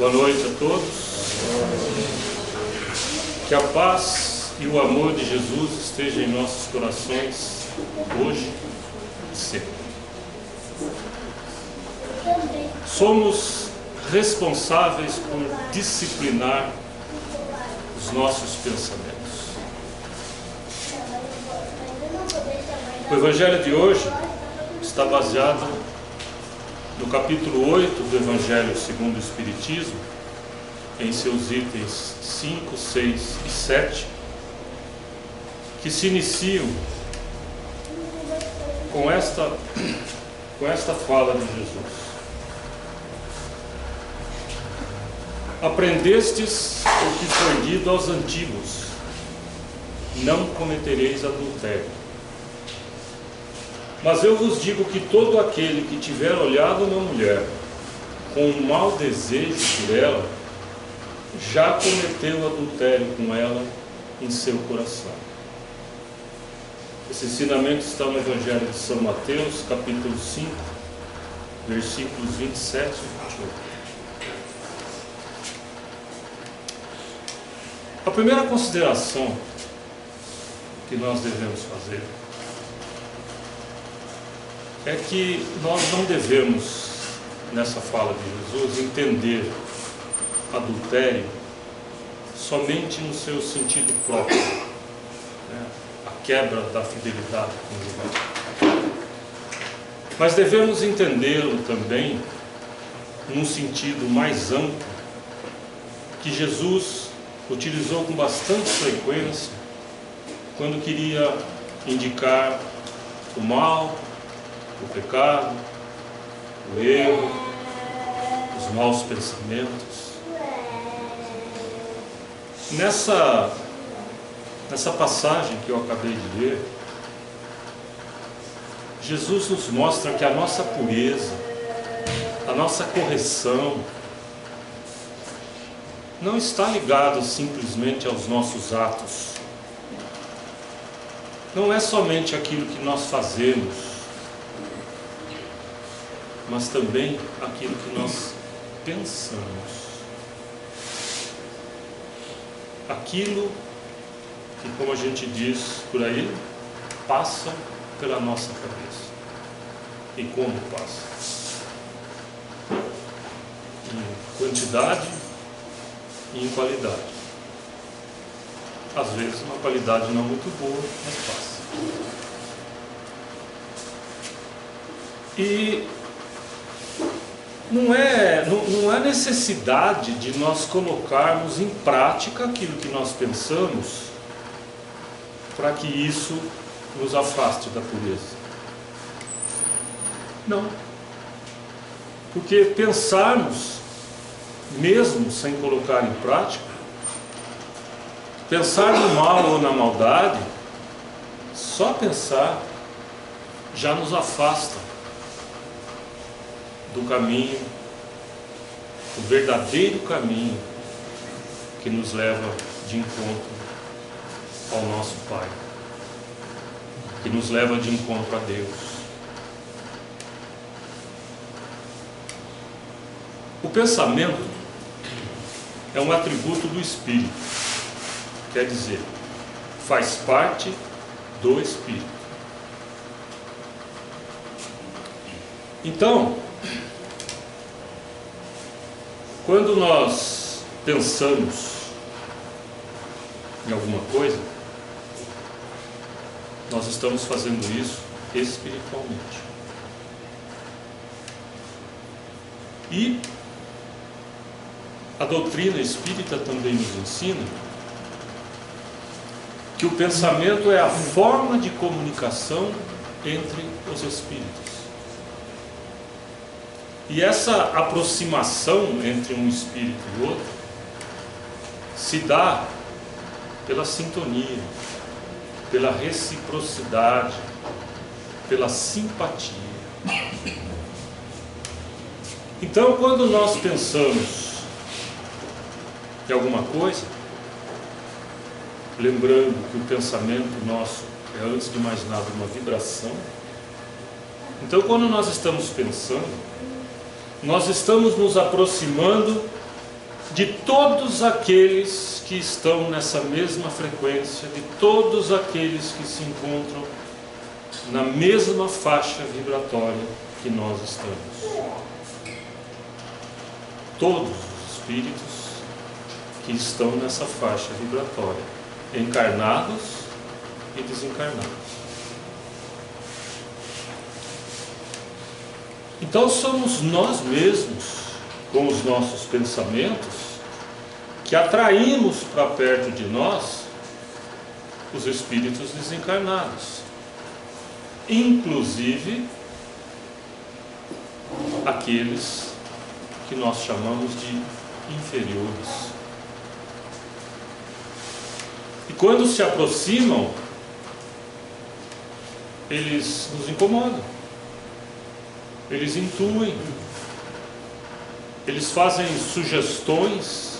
Boa noite a todos. Que a paz e o amor de Jesus estejam em nossos corações hoje e sempre. Somos responsáveis por disciplinar os nossos pensamentos. O Evangelho de hoje está baseado no capítulo 8 do Evangelho segundo o Espiritismo, em seus itens 5, 6 e 7, que se iniciam com esta fala de Jesus. Aprendestes o que foi dito aos antigos: não cometereis adultério. Mas eu vos digo que todo aquele que tiver olhado uma mulher com um mau desejo por ela, já cometeu adultério com ela em seu coração. Esse ensinamento está no Evangelho de São Mateus, capítulo 5, versículos 27 e 28. A primeira consideração que nós devemos fazer é que nós não devemos, nessa fala de Jesus, entender adultério somente no seu sentido próprio, né? A quebra da fidelidade conjugal. Mas devemos entendê-lo também num sentido mais amplo, que Jesus utilizou com bastante frequência quando queria indicar o mal, o pecado, o erro, os maus pensamentos. Nessa passagem que eu acabei de ler, Jesus nos mostra que a nossa pureza, a nossa correção, não está ligada simplesmente aos nossos atos. Não é somente aquilo que nós fazemos, mas também aquilo que nós pensamos. Aquilo que, como a gente diz por aí, passa pela nossa cabeça. E como passa? Em quantidade e em qualidade. Às vezes uma qualidade não muito boa, mas passa. E não é necessidade de nós colocarmos em prática aquilo que nós pensamos para que isso nos afaste da pureza. Não. Porque pensarmos, mesmo sem colocar em prática, pensar no mal ou na maldade, só pensar já nos afasta do caminho, do verdadeiro caminho que nos leva de encontro ao nosso Pai, que nos leva de encontro a Deus. O pensamento é um atributo do Espírito, quer dizer, faz parte do Espírito. Então, quando nós pensamos em alguma coisa, nós estamos fazendo isso espiritualmente. E a doutrina espírita também nos ensina que o pensamento é a forma de comunicação entre os espíritos. E essa aproximação entre um espírito e outro se dá pela sintonia, pela reciprocidade, pela simpatia. Então, quando nós pensamos em alguma coisa, lembrando que o pensamento nosso é, antes de mais nada, uma vibração, então, quando nós estamos pensando, nós estamos nos aproximando de todos aqueles que estão nessa mesma frequência, de todos aqueles que se encontram na mesma faixa vibratória que nós estamos. Todos os espíritos que estão nessa faixa vibratória, encarnados e desencarnados. Então somos nós mesmos, com os nossos pensamentos, que atraímos para perto de nós os espíritos desencarnados, inclusive aqueles que nós chamamos de inferiores. E quando se aproximam, eles nos incomodam, eles intuem, eles fazem sugestões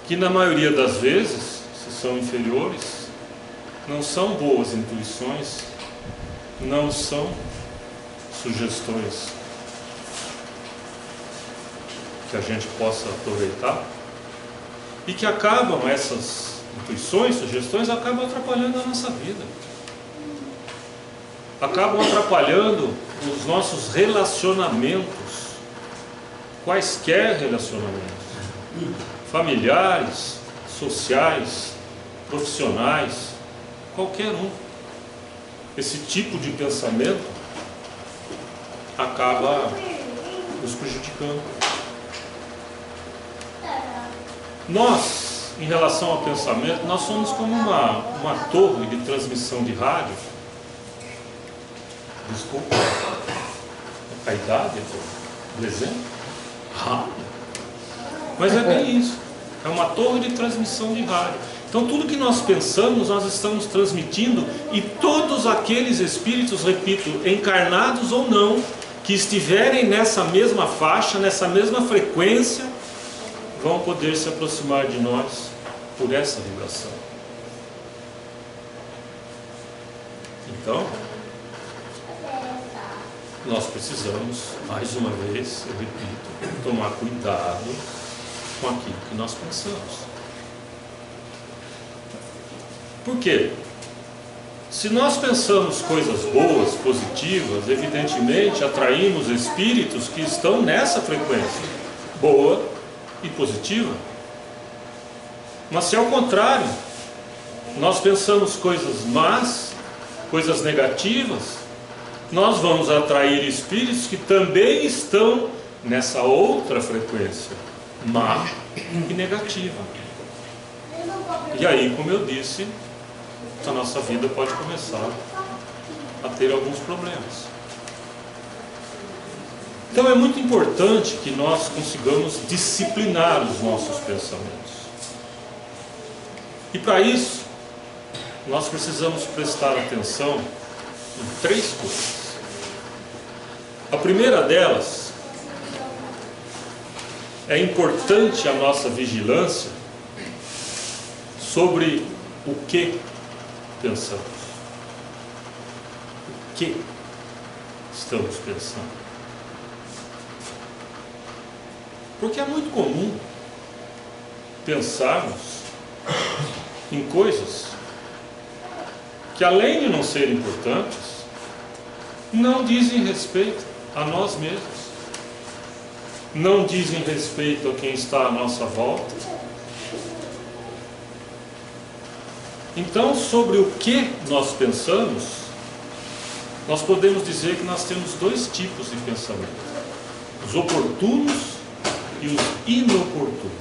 que na maioria das vezes, se são inferiores, não são boas intuições, não são sugestões que a gente possa aproveitar, e que acabam, essas intuições, sugestões, acabam atrapalhando a nossa vida, acabam atrapalhando os nossos relacionamentos, quaisquer relacionamentos, familiares, sociais, profissionais, qualquer um. Esse tipo de pensamento acaba nos prejudicando. Nós, em relação ao pensamento, nós somos como uma torre de transmissão de rádio. Desculpa a idade do exemplo. Rádio. Mas é bem isso. É uma torre de transmissão de rádio. Então tudo que nós pensamos, nós estamos transmitindo, e todos aqueles espíritos, repito, encarnados ou não, que estiverem nessa mesma faixa, nessa mesma frequência, vão poder se aproximar de nós por essa vibração. Então, nós precisamos, mais uma vez, eu repito, tomar cuidado com aquilo que nós pensamos. Por quê? Se nós pensamos coisas boas, positivas, evidentemente atraímos espíritos que estão nessa frequência boa e positiva. Mas se ao contrário, nós pensamos coisas más, coisas negativas, nós vamos atrair espíritos que também estão nessa outra frequência, má e negativa. E aí, como eu disse, a nossa vida pode começar a ter alguns problemas. Então é muito importante que nós consigamos disciplinar os nossos pensamentos. E para isso, nós precisamos prestar atenção em três coisas. A primeira delas, é importante a nossa vigilância sobre o que pensamos. O que estamos pensando? Porque é muito comum pensarmos em coisas que, além de não serem importantes, não dizem respeito a nós mesmos, não dizem respeito a quem está à nossa volta. Então, sobre o que nós pensamos, nós podemos dizer que nós temos dois tipos de pensamento: os oportunos e os inoportunos.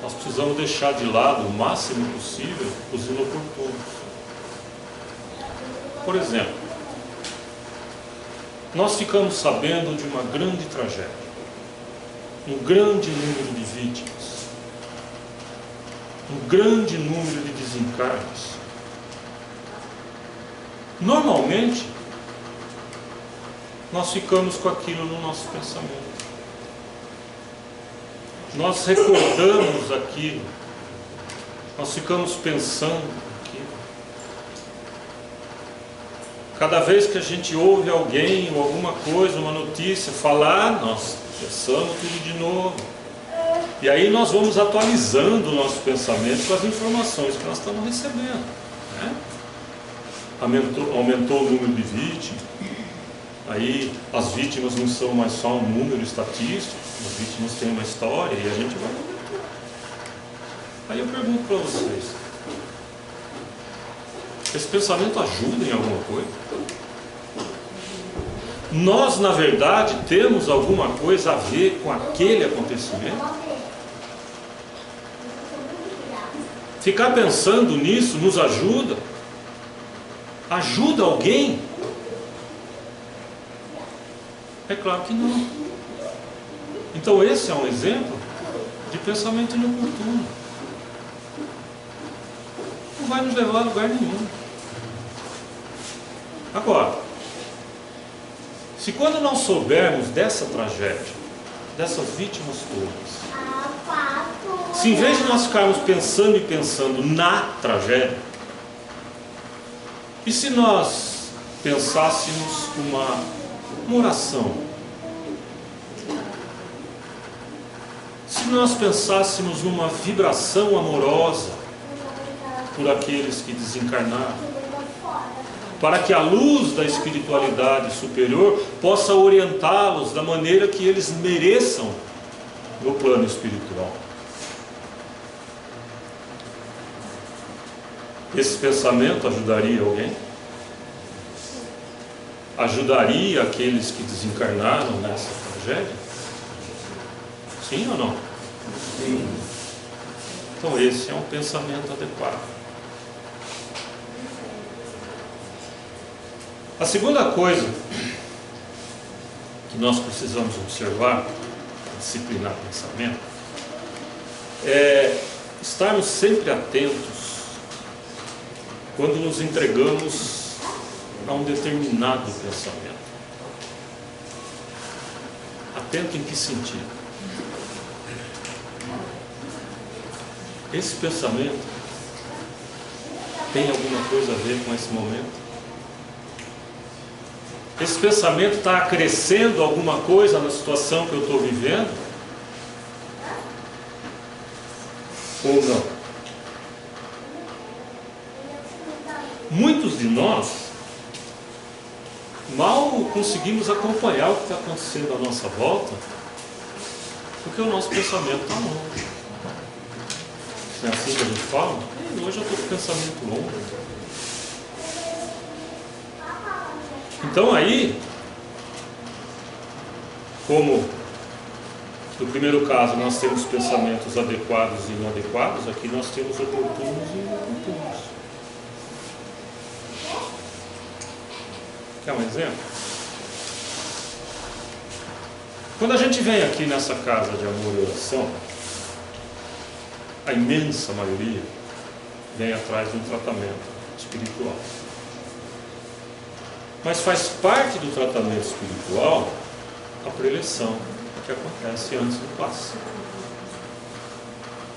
Nós precisamos deixar de lado o máximo possível os inoportunos. Por exemplo, nós ficamos sabendo de uma grande tragédia, um grande número de vítimas, um grande número de desencarnes. Normalmente, nós ficamos com aquilo no nosso pensamento. Nós recordamos aquilo, nós ficamos pensando aquilo. Cada vez que a gente ouve alguém ou alguma coisa, uma notícia falar, nós Pensamos tudo de novo. E aí nós vamos atualizando o nosso pensamento com as informações que nós estamos recebendo, né? Aumentou o número de vítimas. Aí as vítimas não são mais só um número estatístico, as vítimas têm uma história e a gente vai aumentando. Aí eu pergunto para vocês, esse pensamento ajuda em alguma coisa? Nós, na verdade, temos alguma coisa a ver com aquele acontecimento? Ficar pensando nisso nos ajuda? Ajuda alguém? É claro que não. Então esse é um exemplo de pensamento inoportuno. Não vai nos levar a lugar nenhum. Agora, se quando nós soubermos dessa tragédia, dessas vítimas todas, se em vez de nós ficarmos pensando na tragédia, e se nós pensássemos uma oração, se nós pensássemos uma vibração amorosa por aqueles que desencarnaram, para que a luz da espiritualidade superior possa orientá-los da maneira que eles mereçam no plano espiritual. Esse pensamento ajudaria alguém? Ajudaria aqueles que desencarnaram nessa tragédia? Sim ou não? Sim. Então esse é um pensamento adequado. A segunda coisa que nós precisamos observar, disciplinar o pensamento, é estarmos sempre atentos quando nos entregamos a um determinado pensamento. Atento em que sentido? Esse pensamento tem alguma coisa a ver com esse momento? Esse pensamento está acrescendo alguma coisa na situação que eu estou vivendo? Ou não? Muitos de nós mal conseguimos acompanhar o que está acontecendo à nossa volta, porque o nosso pensamento está longe. Não é assim que a gente fala? Hoje eu estou com o pensamento longo. Então aí, como no primeiro caso nós temos pensamentos adequados e inadequados, aqui nós temos oportunos e inoportunos. Quer um exemplo? Quando a gente vem aqui nessa casa de amor e oração, a imensa maioria vem atrás de um tratamento espiritual. Mas faz parte do tratamento espiritual a preleção que acontece antes do passe.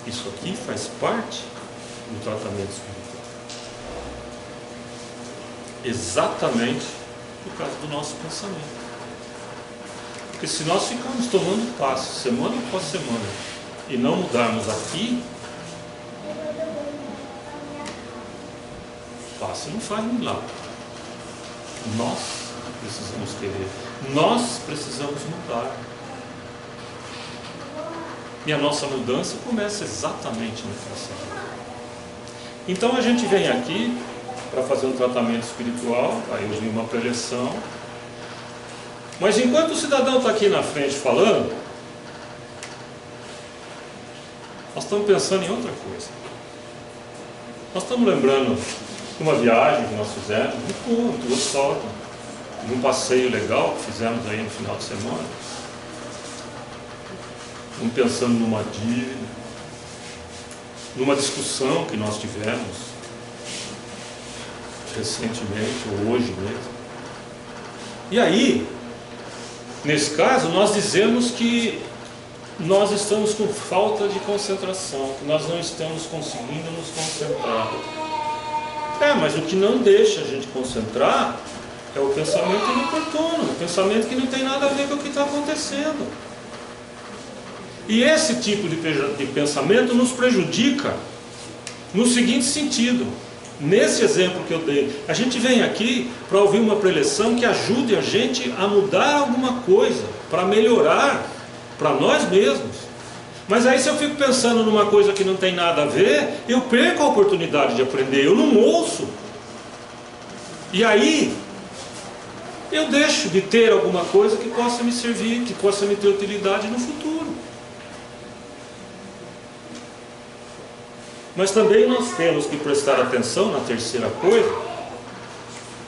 Isso aqui faz parte do tratamento espiritual. Exatamente por causa do nosso pensamento. Porque se nós ficarmos tomando passe semana após semana e não mudarmos aqui, passe não faz milagre. Nós precisamos querer, nós precisamos mudar. E a nossa mudança começa exatamente no coração. Então a gente vem aqui para fazer um tratamento espiritual, aí eu vi uma preleção. Mas enquanto o cidadão está aqui na frente falando, nós estamos pensando em outra coisa. Nós estamos lembrando de uma viagem que nós fizemos, muito gostosa, de um passeio legal que fizemos aí no final de semana. Estamos pensando numa dívida, numa discussão que nós tivemos recentemente, ou hoje mesmo. E aí, nesse caso, nós dizemos que nós estamos com falta de concentração, que nós não estamos conseguindo nos concentrar. Mas o que não deixa a gente concentrar é o pensamento inoportuno, o pensamento que não tem nada a ver com o que está acontecendo. E esse tipo de pensamento nos prejudica no seguinte sentido. Nesse exemplo que eu dei, a gente vem aqui para ouvir uma preleção que ajude a gente a mudar alguma coisa, para melhorar para nós mesmos. Mas aí, se eu fico pensando numa coisa que não tem nada a ver, eu perco a oportunidade de aprender, eu não ouço. E aí eu deixo de ter alguma coisa que possa me servir, que possa me ter utilidade no futuro. Mas também nós temos que prestar atenção na terceira coisa,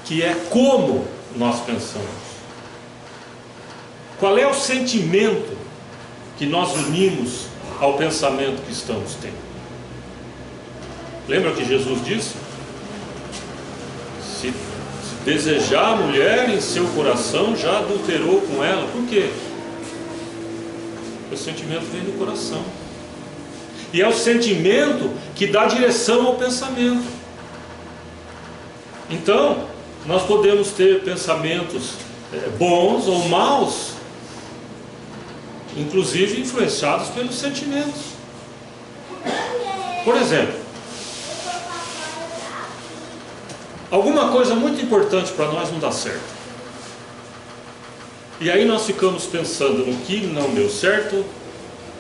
que é como nós pensamos. Qual é o sentimento que nós unimos ao pensamento que estamos tendo? Lembra que Jesus disse? Se desejar a mulher em seu coração, já adulterou com ela. Por quê? Porque o sentimento vem do coração. E é o sentimento que dá direção ao pensamento. Então, nós podemos ter pensamentos bons ou maus, inclusive influenciados pelos sentimentos. Por exemplo, alguma coisa muito importante para nós não dá certo. E aí nós ficamos pensando no que não deu certo,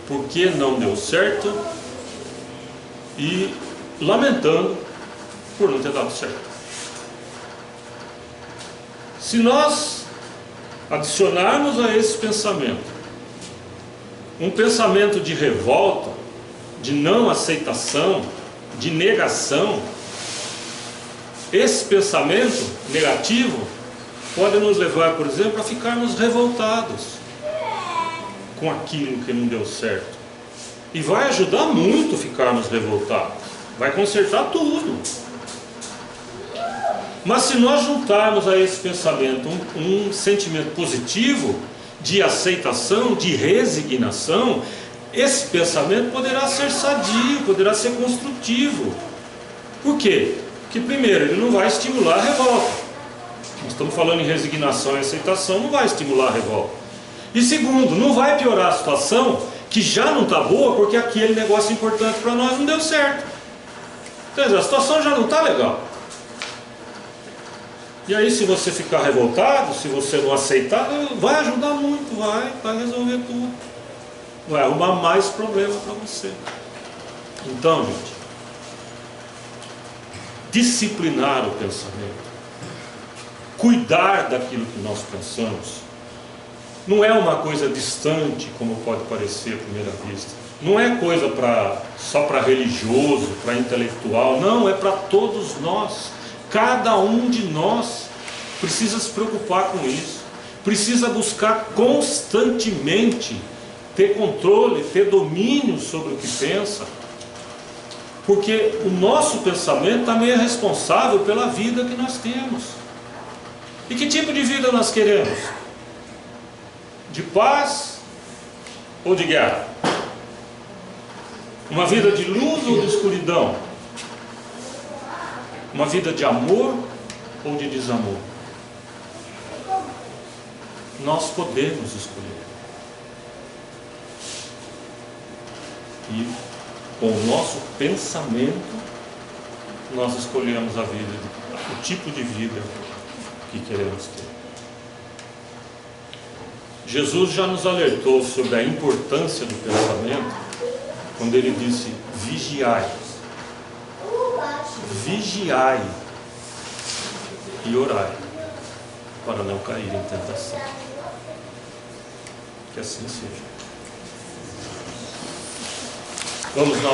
por que não deu certo, e lamentando por não ter dado certo. Se nós adicionarmos a esse pensamento um pensamento de revolta, de não aceitação, de negação, esse pensamento negativo pode nos levar, por exemplo, a ficarmos revoltados com aquilo que não deu certo. E vai ajudar muito ficarmos revoltados. Vai consertar tudo. Mas se nós juntarmos a esse pensamento um sentimento positivo, de aceitação, de resignação, esse pensamento poderá ser sadio, poderá ser construtivo. Por quê? Porque primeiro, ele não vai estimular a revolta. Nós estamos falando em resignação e aceitação, não vai estimular a revolta. E segundo, não vai piorar a situação que já não está boa, porque aquele negócio importante para nós não deu certo. Então, a situação já não está legal. E aí, se você ficar revoltado, se você não aceitar, vai ajudar muito, vai resolver tudo. Vai arrumar mais problema para você. Então, gente, disciplinar o pensamento, cuidar daquilo que nós pensamos, não é uma coisa distante, como pode parecer à primeira vista. Não é coisa só para religioso, para intelectual. Não, é para todos nós. Cada um de nós precisa se preocupar com isso. Precisa buscar constantemente ter controle, ter domínio sobre o que pensa. Porque o nosso pensamento também é responsável pela vida que nós temos. E que tipo de vida nós queremos? De paz ou de guerra? Uma vida de luz ou de escuridão? Uma vida de amor ou de desamor? Nós podemos escolher. E com o nosso pensamento, nós escolhemos a vida, o tipo de vida que queremos ter. Jesus já nos alertou sobre a importância do pensamento quando ele disse: vigiai. Vigiai e orai para não cair em tentação. Que assim seja. Vamos lá.